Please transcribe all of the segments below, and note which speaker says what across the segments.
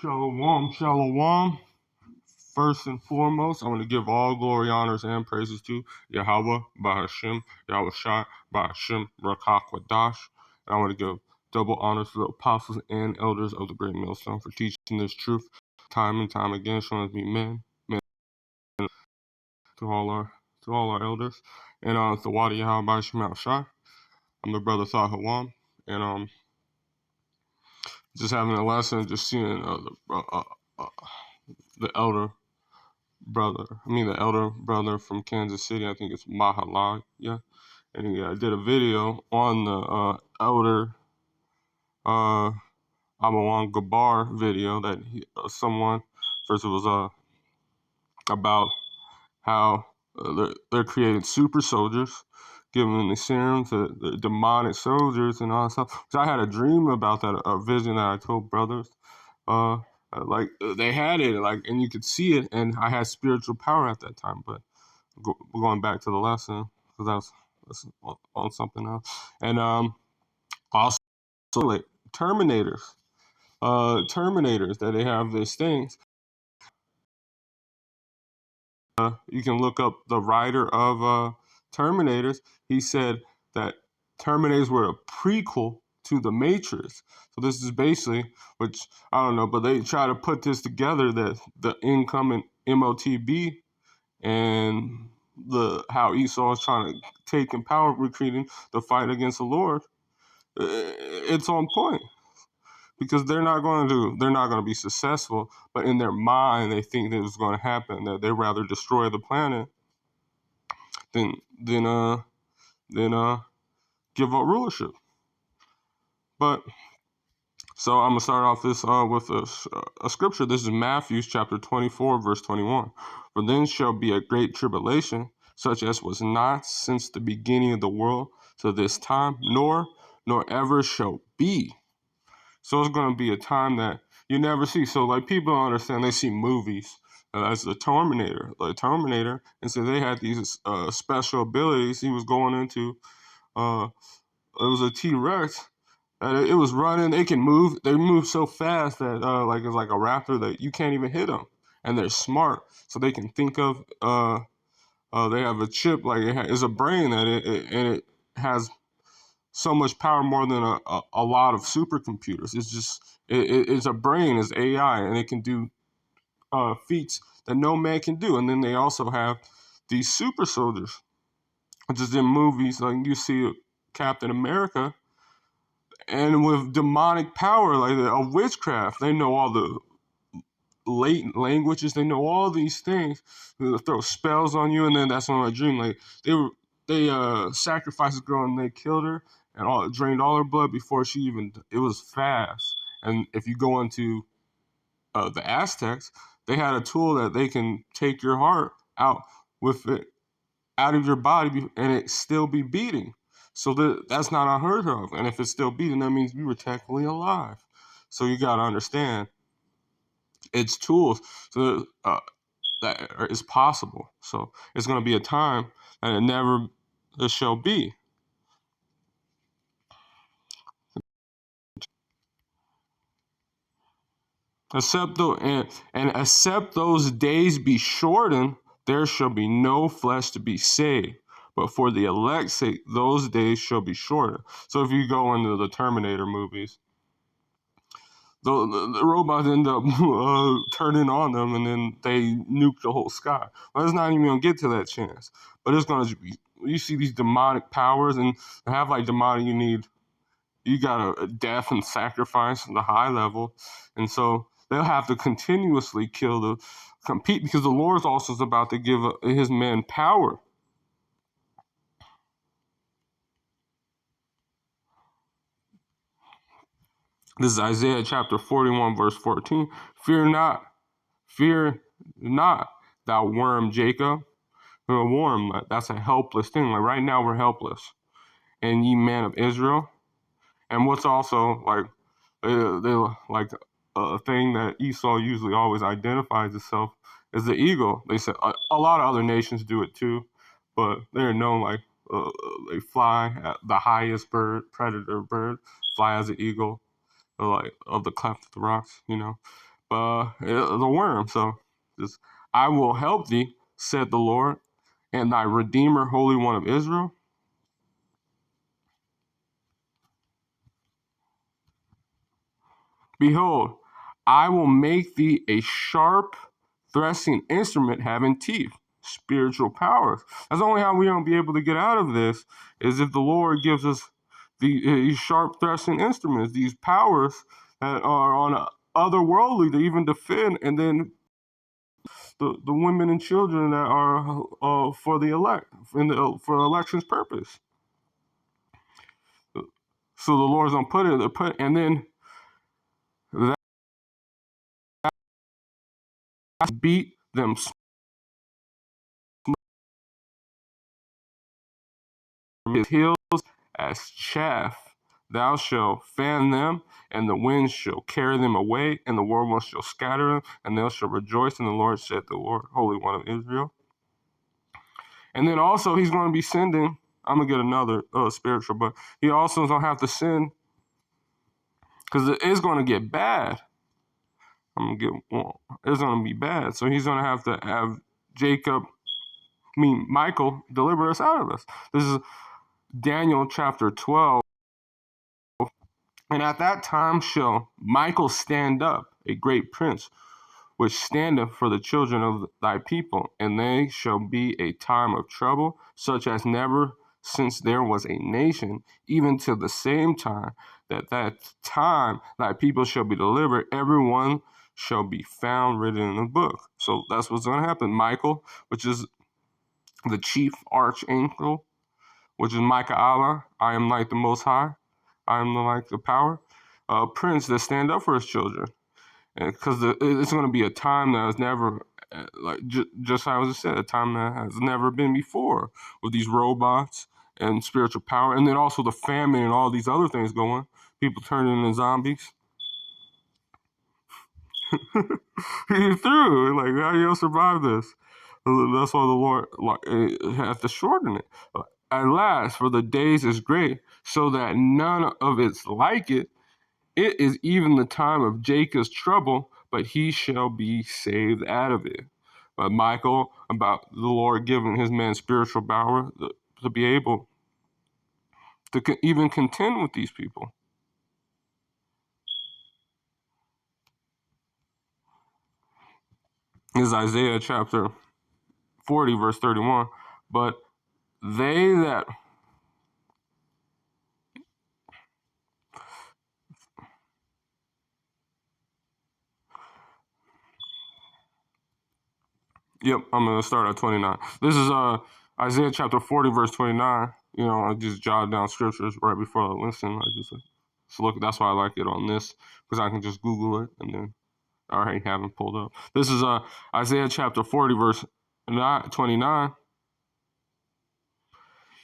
Speaker 1: Shalom, shalom. First and foremost, I want to give all glory, honors, and praises to Yahweh, Bahashem, Yahweh Shai, Bahashem, Rakakwadash. And I want to give double honors to the apostles and elders of the Great Millstone for teaching this truth time and time again, showing us to be men to all our elders. And to Wadi Yahweh, Bahashem, Yahweh Shai. I'm the brother Thah Hawam, and just having a lesson, just seeing the elder brother from Kansas City. I think it's Mahalal, yeah. And he did a video on the elder Amawan Gabar video that someone first it was about how they're creating super soldiers, giving them the serum to the demonic soldiers and all that stuff. So I had a dream about that, a vision that I told brothers. Like they had it, like, and you could see it, and I had spiritual power at that time. But going back to the lesson, because that's on something else, and also like Terminators, that they have these things. You can look up the writer of Terminators. He said that Terminators were a prequel to the Matrix. So this is basically, which I don't know, but they try to put this together, that the incoming MOTB and how Esau is trying to take in power, recreating the fight against the Lord. It's on point. Because they're not going to be successful, but in their mind they think that it's going to happen, that they'd rather destroy the planet than give up rulership. But so I'm gonna start off this with a scripture. This is Matthew chapter 24, verse 21. For then shall be a great tribulation, such as was not since the beginning of the world to this time, nor ever shall be. So it's going to be a time that you never see. So like people don't understand, they see movies as the Terminator, and so they had these special abilities. He was going into it was a T-Rex. It was running. They can move. They move so fast that like it's like a raptor that you can't even hit them. And they're smart, so they can think of. They have a chip, like it's a brain that it has so much power, more than a lot of supercomputers. It's just it's a brain, it's AI, and it can do feats that no man can do. And then they also have these super soldiers, just in movies, like you see Captain America, and with demonic power, like a witchcraft. They know all the latent languages. They know all these things. They'll throw spells on you, and then that's when I dream. Like they sacrificed a girl and they killed her and drained all her blood before she even. It was fast. And if you go into the Aztecs, they had a tool that they can take your heart out with it out of your body and it still be beating. So that's not unheard of. And if it's still beating, that means you were technically alive. So you got to understand it's tools so that is possible. So it's going to be a time that it never shall be. Except those days be shortened, there shall be no flesh to be saved. But for the elect's sake, those days shall be shortened. So if you go into the Terminator movies, the robots end up turning on them, and then they nuke the whole sky. Well, it's not even going to get to that chance. But it's going to be, you see these demonic powers, and to have like demonic, you got to death and sacrifice at the high level. And so they'll have to continuously compete, because the Lord also is about to give his men power. This is Isaiah chapter 41, verse 14. Fear not, thou worm Jacob. A worm, that's a helpless thing. Like right now we're helpless. And ye man of Israel. And what's also like, they like a thing that Esau usually always identifies itself is the eagle. They said a lot of other nations do it too, but they're known like they fly at the highest predator bird, fly as an eagle, like of the cleft of the rocks, the worm. So just, I will help thee, said the Lord, and thy Redeemer, Holy One of Israel. Behold, I will make thee a sharp threshing instrument having teeth, spiritual powers. That's only how we're going to be able to get out of this, is if the Lord gives us these sharp threshing instruments, these powers that are on a otherworldly to even defend, and then the women and children that are for the elect, for election's purpose. So the Lord's gonna put, and then that beat them his heels as chaff. Thou shalt fan them, and the wind shall carry them away, and the whirlwind shall scatter them, and they shall rejoice in the Lord, said the Lord, Holy One of Israel. And then also he's going to be sending, I'm going to get another spiritual, but he also is going to have to send, because it is going to get bad. It's going to be bad. So he's going to have Michael deliver us out of this. This is Daniel chapter 12. And at that time shall Michael stand up, a great prince, which standeth for the children of thy people, and they shall be a time of trouble, such as never since there was a nation, even till the same time that time thy people shall be delivered, everyone shall be found written in the book. So that's what's going to happen. Michael, which is the chief archangel, which is Micah Allah, I am like the Most High, I am like the power, prince that stand up for his children. Because it's going to be a time that has never, just how I was said, a time that has never been before with these robots and spiritual power, and then also the famine and all these other things going. People turning into zombies. He's through. Like, how you gonna survive this? That's why the Lord has to shorten it. At last, for the days is great, so that none of it's like it. It is even the time of Jacob's trouble, but he shall be saved out of it. But Michael, about the Lord giving his man spiritual power to be able to even contend with these people. This is Isaiah chapter 40, verse 31. But they that Yep, I'm going to start at 29. This is Isaiah chapter 40, verse 29. You know, I just jotted down scriptures right before I listen. So look, that's why I like it on this, because I can just Google it and then I already have it pulled up. This is Isaiah chapter 40, verse 29.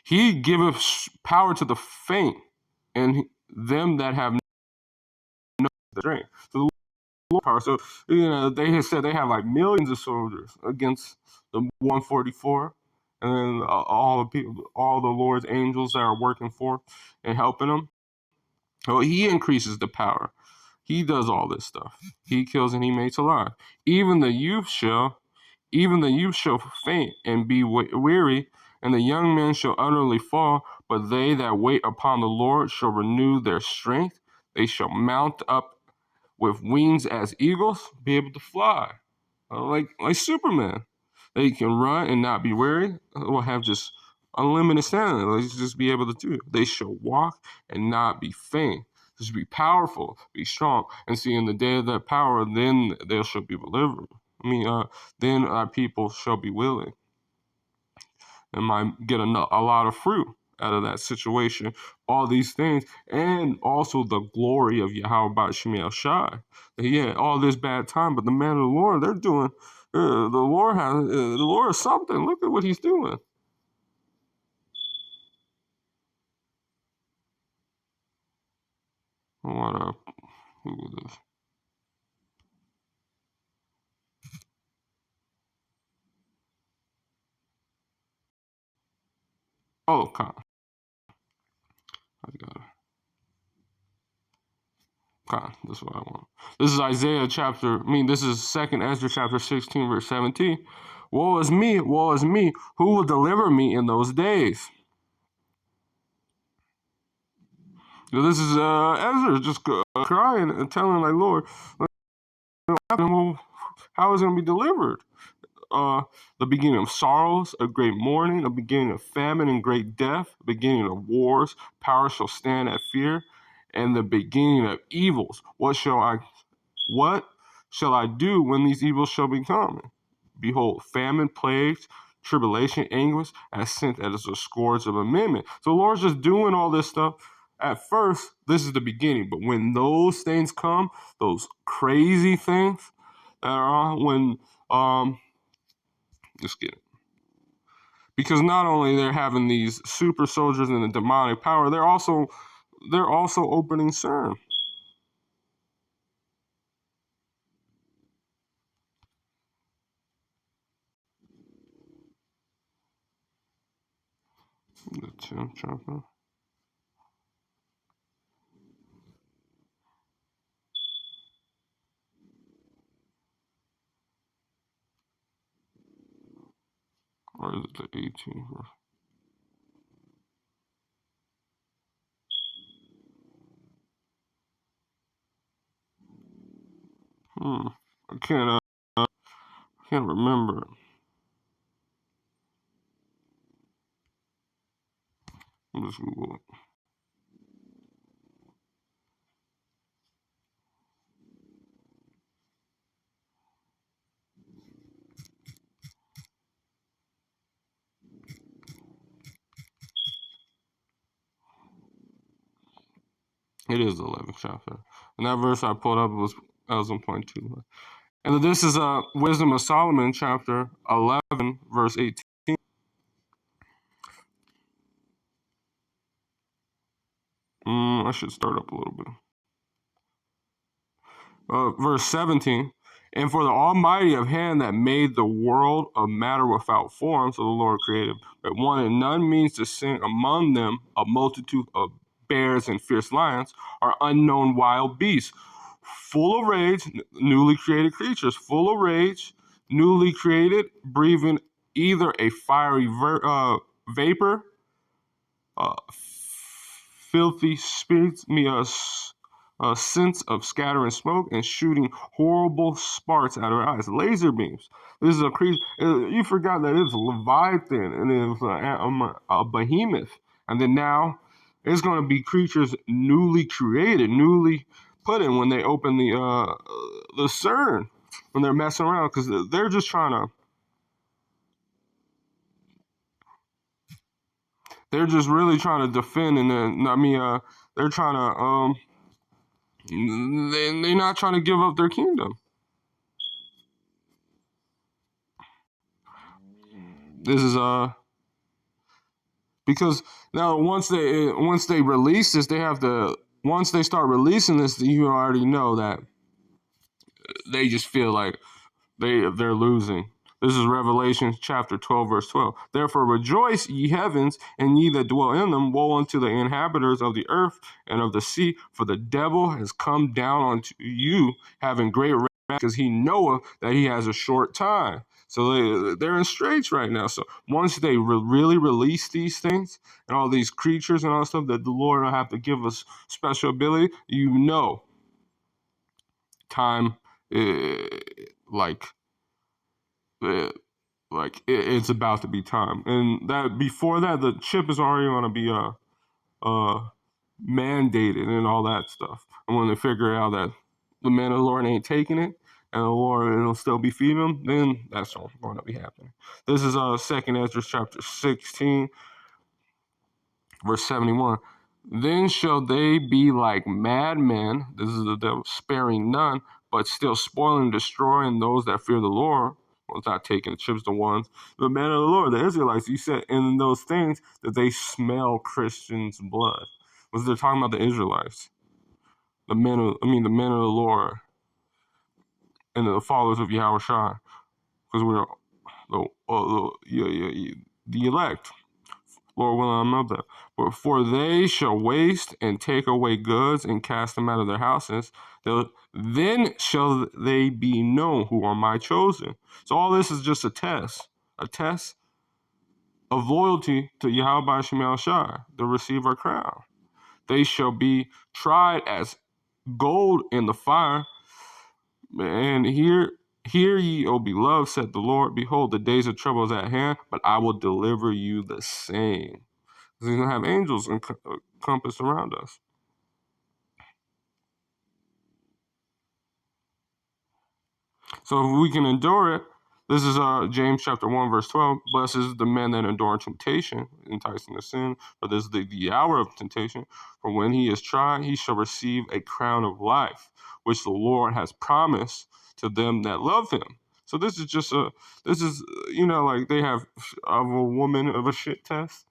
Speaker 1: He giveth power to the faint, and them that have no strength. So power. So they have said they have like millions of soldiers against the 144, and then all the people, all the Lord's angels that are working for and helping them. So he increases the power. He does all this stuff. He kills and he makes alive. Even the youth shall faint and be weary, and the young men shall utterly fall. But they that wait upon the Lord shall renew their strength. They shall mount up with wings as eagles, be able to fly, like Superman. They can run and not be weary, or have just unlimited stamina. They just be able to do it. They shall walk and not be faint. Just be powerful, be strong, and see in the day of that power, then they shall be delivered. Then our people shall be willing and might get a lot of fruit out of that situation. All these things, and also the glory of Yahweh Shemiel Shai. He had all this bad time, but the man of the Lord, they're doing. The Lord is something. Look at what he's doing. What up? Who is this? Oh, Con. I got it. God, this is what I want. This is this is 2nd Ezra chapter 16, verse 17. Woe is me, who will deliver me in those days? So this is Ezra just crying and telling, like, Lord, well, how is it going to be delivered? The beginning of sorrows, a great mourning, a beginning of famine and great death, a beginning of wars, power shall stand at fear, and the beginning of evils. What shall I do when these evils shall be coming? Behold, famine, plagues, tribulation, anguish, as sent as a scourge of amendment. So the Lord's just doing all this stuff. At first, this is the beginning, but when those things come, those crazy things that are on, when just get it. Because not only they're having these super soldiers and the demonic power, they're also opening CERN. The 10th chapter. Or is it the 18th? I can't remember. I'm just Google it. It is the 11th chapter. And that verse I pulled up was 1.2. And this is Wisdom of Solomon, chapter 11, verse 18. I should start up a little bit. Verse 17. And for the Almighty of hand that made the world of matter without form, so the Lord created but one, and none means to sing among them a multitude of bears and fierce lions, are unknown wild beasts, full of rage, newly created creatures, full of rage, newly created, breathing either a fiery vapor, filthy spirits, a sense of scattering smoke and shooting horrible sparks out of her eyes. Laser beams. This is a creature. You forgot that it's a Leviathan and it's a behemoth. And then now it's going to be creatures newly created, newly put in when they open the CERN, when they're messing around, because they're just trying to. They're just really trying to defend, and then they're trying to they're not trying to give up their kingdom. This is because now once they release this, they have to, once they start releasing this, you already know that they just feel like they're losing. This is Revelation chapter 12, verse 12. Therefore rejoice, ye heavens, and ye that dwell in them. Woe unto the inhabitants of the earth and of the sea, for the devil has come down unto you, having great wrath, because he knoweth that he has a short time. So they're in straits right now. So once they really release these things and all these creatures and all that stuff that the Lord will have to give us special ability, time, like it's about to be time. And that before that, the chip is already going to be mandated and all that stuff. And when they figure out that the man of the Lord ain't taking it, and the Lord will still be feeding them, then that's what's going to be happening. This is 2nd Ezra chapter 16, verse 71. Then shall they be like madmen, this is the devil, sparing none, but still spoiling and destroying those that fear the Lord. Well, it's not taking the chips, the ones. The man of the Lord, the Israelites, you said in those things that they smell Christians' blood. Was they're talking about the Israelites, the men of the Lord, and the followers of Yahweh Shai, because we're the elect. Lord willing, I know that. But for they shall waste and take away goods and cast them out of their houses. Then shall they be known who are my chosen. So all this is just a test of loyalty to Yahweh Shemel Shai, the receiver crown. They shall be tried as gold in the fire. And hear ye, O beloved, said the Lord, behold, the days of trouble is at hand, but I will deliver you the same. He's going to have angels encompassed around us. So if we can endure it, this is James chapter 1, verse 12. Blessed is the man that endure temptation, enticing to sin, for this is the hour of temptation. For when he is tried, he shall receive a crown of life, which the Lord has promised to them that love him. So this is just like they have of a woman of a shit test.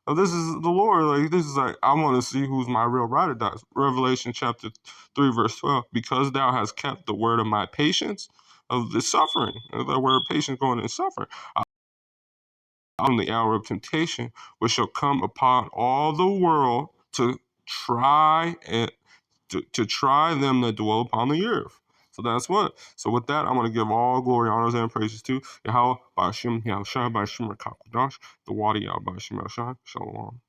Speaker 1: This is the Lord. Like, this is like, I want to see who's my real ride or dies. Revelation chapter 3, verse 12. Because thou hast kept the word of my patience, of the suffering, of the word of patience going in suffering, on the hour of temptation, which shall come upon all the world to try and to try them that dwell upon the earth. So that's what. So with that, I'm going to give all glory, honors, and praises to Yahweh, Ba'ashem, Yahushua, Ba'ashem, Rakakudash, the Wadi, Ba'ashem, Yahushua, Shalom.